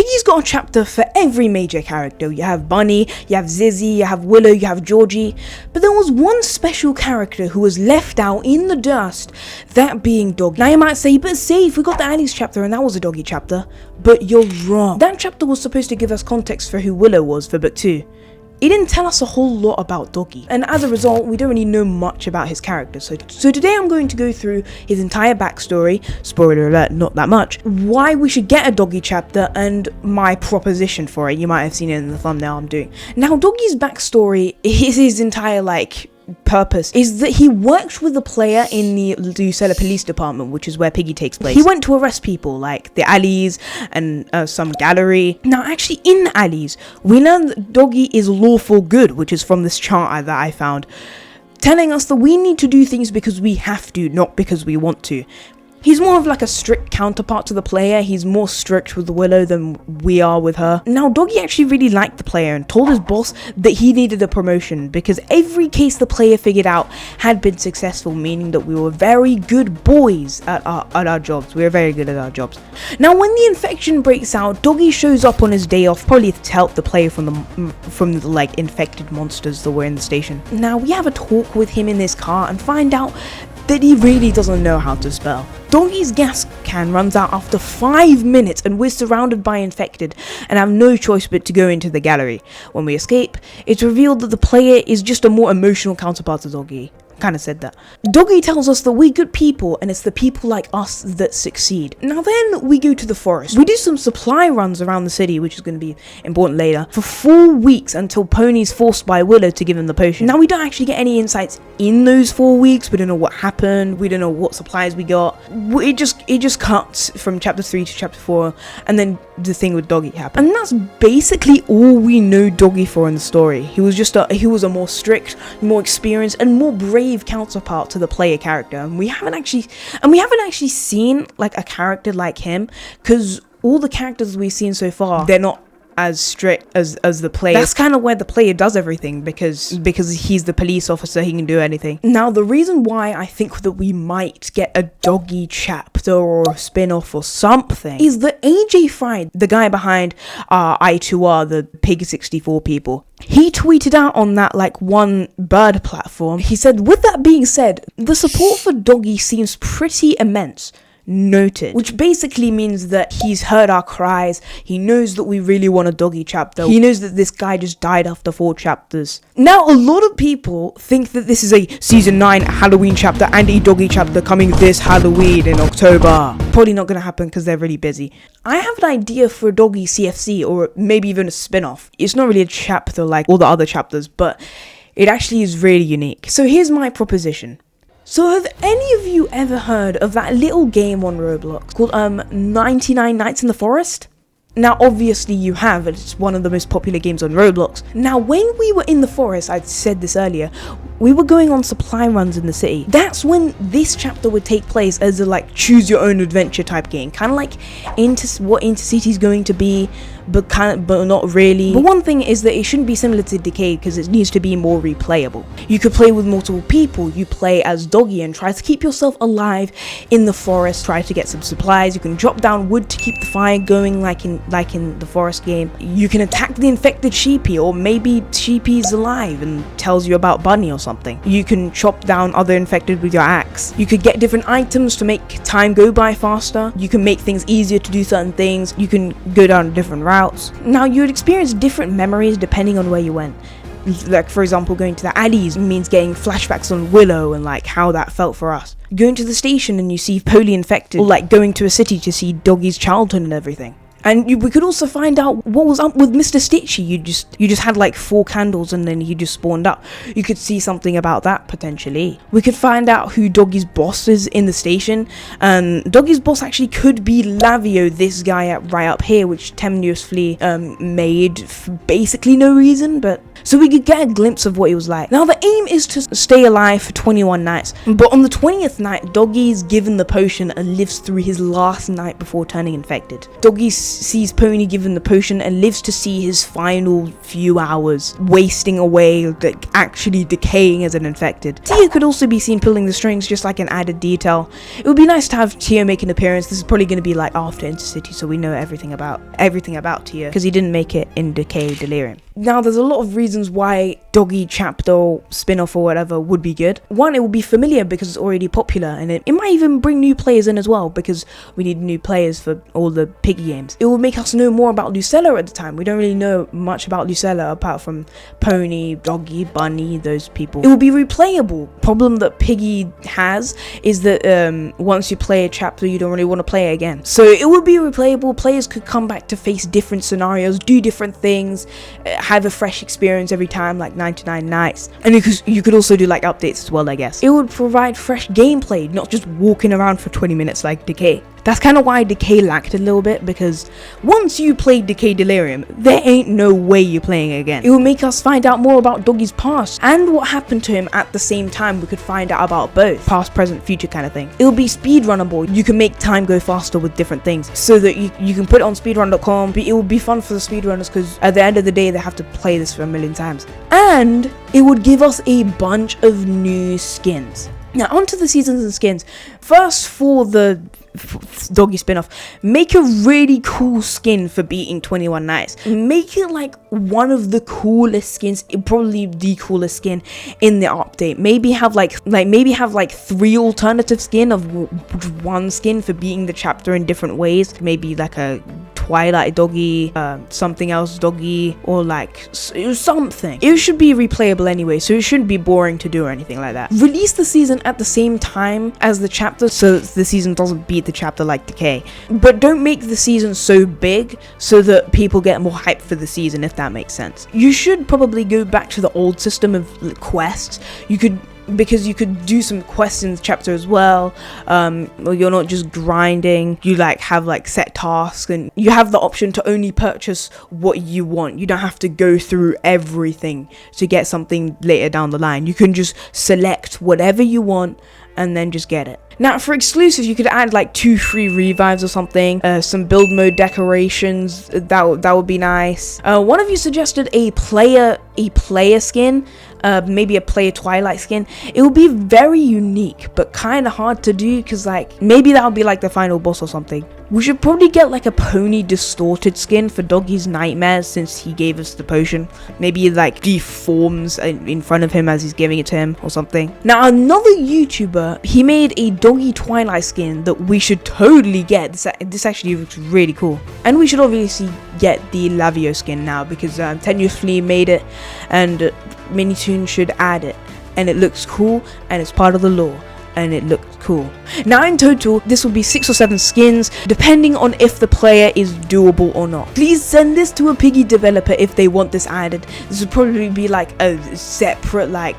Piggy's got a chapter for every major character. You have Bunny, you have Zizzy, you have Willow, you have Georgie. But there was one special character who was left out in the dust, that being Doggy. Now you might say, but Sayf, we got the Alice chapter and that was a Doggy chapter. But you're wrong. That chapter was supposed to give us context for who Willow was for book 2. It didn't tell us a whole lot about Doggy, and as a result, we don't really know much about his character. So today I'm going to go through his entire backstory, spoiler alert, not that much, why we should get a Doggy chapter, and my proposition for it. You might have seen it in the thumbnail I'm doing. Now, Doggy's backstory is his entire, purpose is that he worked with the player in the Lucella police department, which is where Piggy takes place. He went to arrest people like the alleys and some gallery. Now actually in the alleys we learn that Doggy is lawful good, which is from this chart that I found, telling us that we need to do things because we have to, not because we want to. He's more of like a strict counterpart to the player. He's more strict with Willow than we are with her. Now, Doggy actually really liked the player and told his boss that he needed a promotion because every case the player figured out had been successful, meaning that we were very good boys at our jobs. We were very good at our jobs. Now, when the infection breaks out, Doggy shows up on his day off, probably to help the player from the infected monsters that were in the station. Now, we have a talk with him in this car and find out that he really doesn't know how to spell. Doggy's gas can runs out after 5 minutes and we're surrounded by infected and have no choice but to go into the gallery. When we escape, it's revealed that the player is just a more emotional counterpart to Doggy. Kind of said that. Doggy tells us that we're good people and it's the people like us that succeed. Now then we go to the forest. We do some supply runs around the city, which is going to be important later, for 4 weeks until Pony's forced by Willow to give him the potion. Now we don't actually get any insights in those 4 weeks. We don't know what happened. We don't know what supplies we got. It just cuts from chapter 3 to chapter 4 and then the thing with Doggy happened. And that's basically all we know Doggy for in the story. He was a more strict, more experienced and more brave counterpart to the player character, and we haven't actually seen like a character like him, because all the characters we've seen so far, they're not as strict as the player. That's kind of where the player does everything, because he's the police officer, he can do anything. Now the reason why I think that we might get a Doggy chapter or a spin-off or something is that AJ Fried, the guy behind I2R, the Pig 64 people, he tweeted out on that one bird platform. He said, with that being said, the support for Doggy seems pretty immense. Noted, which basically means that he's heard our cries. He knows that we really want a Doggy chapter. He knows that this guy just died after 4 chapters. Now a lot of people think that this is a season 9 Halloween chapter and a Doggy chapter coming this Halloween in October. Probably not gonna happen because they're really busy. I have an idea for a Doggy CFC, or maybe even a spin-off. It's not really a chapter like all the other chapters, but it actually is really unique. So here's my proposition. So have any of you ever heard of that little game on Roblox called 99 Nights in the Forest? Now obviously you have, it's one of the most popular games on Roblox. Now when we were in the forest, I said this earlier, we were going on supply runs in the city. That's when this chapter would take place, as a choose your own adventure type game, kind of like what Intercity's going to be, but not really. But one thing is that it shouldn't be similar to Decade because it needs to be more replayable. You could play with multiple people. You play as Doggy and try to keep yourself alive in the forest, try to get some supplies. You can drop down wood to keep the fire going like in the forest game. You can attack the infected sheepy, or maybe sheepy's alive and tells you about Bunny or something. You can chop down other infected with your axe. You could get different items to make time go by faster. You can make things easier to do certain things. You can go down different routes. Now you would experience different memories depending on where you went. Like for example, going to the alleys means getting flashbacks on Willow and how that felt for us. Going to the station and you see Polly infected, or going to a city to see Doggy's childhood and everything. And we could also find out what was up with Mr. Stitchy. You just had 4 candles and then he just spawned up. You could see something about that potentially. We could find out who Doggy's boss is in the station. Doggy's boss actually could be Lavio, this guy right up here, which tenuously made for basically no reason, but so we could get a glimpse of what it was like. Now the aim is to stay alive for 21 nights, but on the 20th night, Doggy is given the potion and lives through his last night before turning infected. Doggy's sees Pony given the potion and lives to see his final few hours wasting away, like actually decaying as an infected. Tia could also be seen pulling the strings, just like an added detail. It would be nice to have Tia make an appearance. This is probably going to be like after Intercity, so we know everything about Tia, because he didn't make it in Decay Delirium. Now, there's a lot of reasons why Doggy chapter spin-off or whatever would be good. One, it would be familiar because it's already popular, and it might even bring new players in as well, because we need new players for all the Piggy games. It would make us know more about Lucella at the time. We don't really know much about Lucella apart from Pony, Doggy, Bunny, those people. It will be replayable. Problem that Piggy has is that once you play a chapter, you don't really want to play it again. So it would be replayable. Players could come back to face different scenarios, do different things, have a fresh experience every time, like 99 nights. And you could also do like updates as well, I guess. It would provide fresh gameplay, not just walking around for 20 minutes like Decay. That's kind of why Decay lacked a little bit, because once you played Decay Delirium, there ain't no way you're playing it again. It will make us find out more about Doggy's past and what happened to him at the same time. We could find out about both, past, present, future kind of thing. It'll be speedrunnable. You can make time go faster with different things, so that you can put it on speedrun.com. It will be fun for the speedrunners, because at the end of the day, they have to play this for a million times. And it would give us a bunch of new skins. Now, onto the seasons and skins. First, for the Doggy spin-off, make a really cool skin for beating 21 nights. Make it like one of the coolest skins, probably the coolest skin in the update. Maybe have like 3 alternative skin of one skin for beating the chapter in different ways. Maybe like a Twilight Doggy, something else Doggy, or like something. It should be replayable anyway, so it shouldn't be boring to do or anything like that. Release the season at the same time as the chapter, so the season doesn't beat the chapter like Decay. But don't make the season so big so that people get more hype for the season, if that makes sense. You should probably go back to the old system of quests. Because you could do some quests in the chapter as well. You're not just grinding. You have set tasks, and you have the option to only purchase what you want. You don't have to go through everything to get something later down the line. You can just select whatever you want and then just get it. Now, for exclusives, you could add 2 free revives or something, some build mode decorations. That would be nice. One of you suggested a player skin, maybe a player Twilight skin. It would be very unique, but kind of hard to do, because maybe that would be the final boss or something. We should probably get a Pony distorted skin for Doggy's nightmares, since he gave us the potion. Maybe deforms in front of him as he's giving it to him or something. Now, another YouTuber, he made a Doggy Twilight skin that we should totally get. This actually looks really cool. And we should obviously get the Lavio skin now, because Tenuous Flea made it, and Minitoon should add it. And it looks cool, and it's part of the lore, and it looks cool. Now, in total, this will be 6 or 7 skins, depending on if the player is doable or not. Please send this to a Piggy developer if they want this added. This would probably be a separate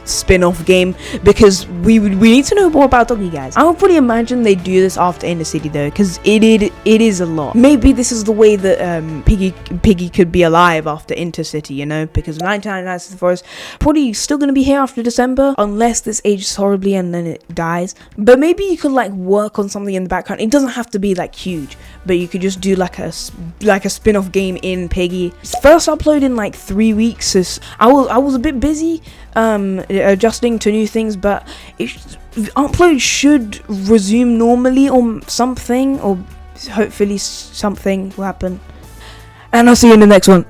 spin-off game, because we need to know more about Doggy, guys. I would probably imagine they do this after Inner City though, because it is a lot. Maybe this is the way that Piggy could be alive after Intercity, because 99 Nights of the Forest probably still going to be here after December, unless this ages horribly and then it dies. But maybe you could work on something in the background. It doesn't have to be huge, but you could just do a spin-off game in Piggy. First upload in 3 weeks, so I was a bit busy adjusting to new things, but upload should resume normally, or something, or hopefully something will happen. And I'll see you in the next one.